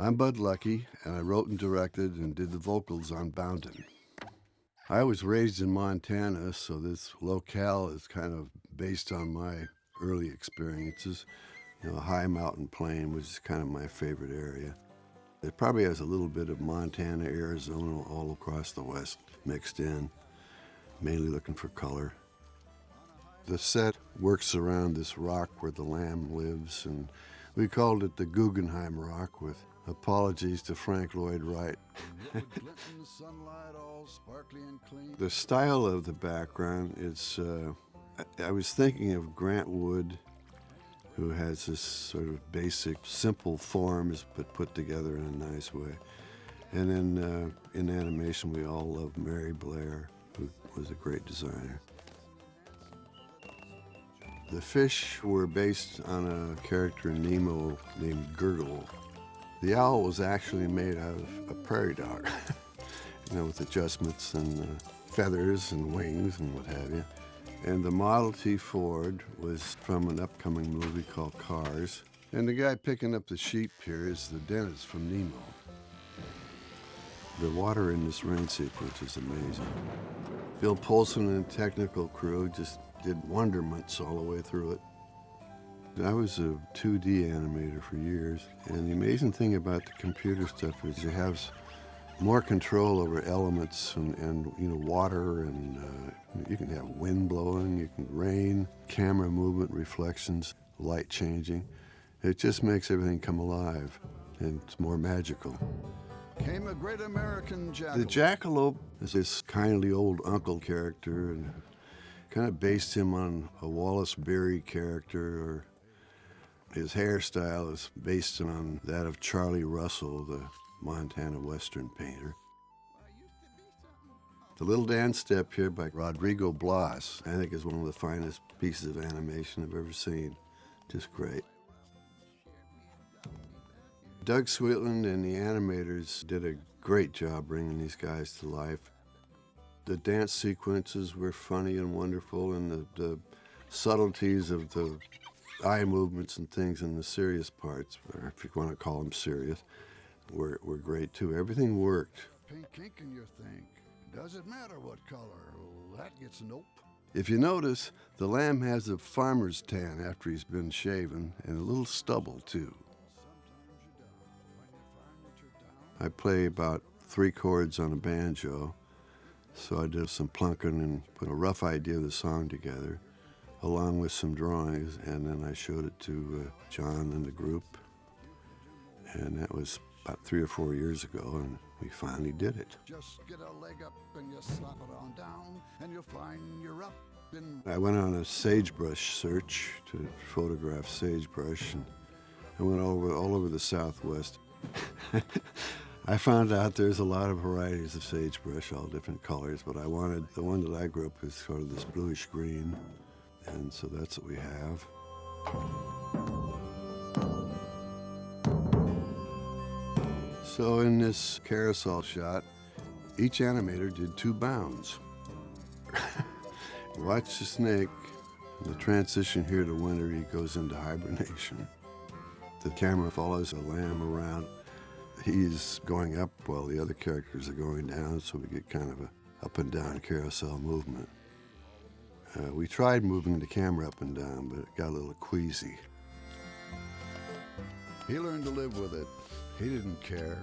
I'm Bud Lucky, and I wrote and directed and did the vocals on Boundin. I was raised in Montana, so this locale is kind of based on my early experiences. You know, a high mountain plain, which is kind of my favorite area. It probably has a little bit of Montana, Arizona, all across the West mixed in, mainly looking for color. The set works around this rock where the lamb lives, and we called it the Guggenheim Rock, with apologies to Frank Lloyd Wright. The style of the background is, I was thinking of Grant Wood, who has this sort of basic, simple forms, but put together in a nice way. And then in animation, we all love Mary Blair, who was a great designer. The fish were based on a character in Nemo named Gurgle. The owl was actually made out of a prairie dog, you know, with adjustments and feathers and wings and what have you. And the Model T Ford was from an upcoming movie called Cars. And the guy picking up the sheep here is the dentist from Nemo. The water in this rain sequence is amazing. Bill Polson and the technical crew just did wonderments all the way through it. I was a 2D animator for years, and the amazing thing about the computer stuff is it has more control over elements and you know, water, and you can have wind blowing, you can rain, camera movement, reflections, light changing. It just makes everything come alive, and it's more magical. Came a great American jackalope. The jackalope is this kindly old uncle character, and kind of based him on a Wallace Beery character, or his hairstyle is based on that of Charlie Russell, the Montana Western painter. The little dance step here by Rodrigo Blas, I think, is one of the finest pieces of animation I've ever seen. Just great. Doug Sweetland and the animators did a great job bringing these guys to life. The dance sequences were funny and wonderful, and the subtleties of the eye movements and things in the serious parts, or if you want to call them serious, were great too. Everything worked. Pink ink in your think. Does it matter what color? That gets nope. If you notice, the lamb has a farmer's tan after he's been shaven, and a little stubble too. I play about 3 chords on a banjo, so I did some plunking and put a rough idea of the song together, along with some drawings, and then I showed it to John and the group, and that was about 3 or 4 years ago, and we finally did it. Just get a leg up and you slap it on down, and you'll find you're up in... I went on a sagebrush search to photograph sagebrush, and I went all over the Southwest. I found out there's a lot of varieties of sagebrush, all different colors, but I wanted the one that I grew up with, sort of this bluish green, and so that's what we have. So in this carousel shot, each animator did 2 bounds. Watch the snake. The transition here to winter, he goes into hibernation. The camera follows the lamb around. He's going up while the other characters are going down, so we get kind of a up and down carousel movement. We tried moving the camera up and down, but it got a little queasy. He learned to live with it. He didn't care.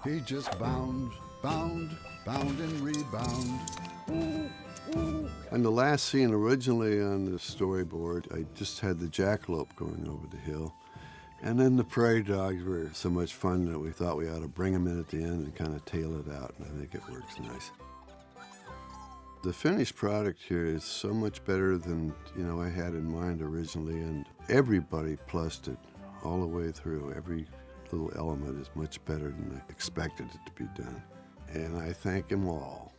He just bound, bound, bound and rebound. And the last scene originally on the storyboard, I just had the jackalope going over the hill. And then the prairie dogs were so much fun that we thought we ought to bring them in at the end and kind of tail it out, and I think it works nice. The finished product here is so much better than, you know, I had in mind originally, and everybody plussed it all the way through. Every little element is much better than I expected it to be done. And I thank them all.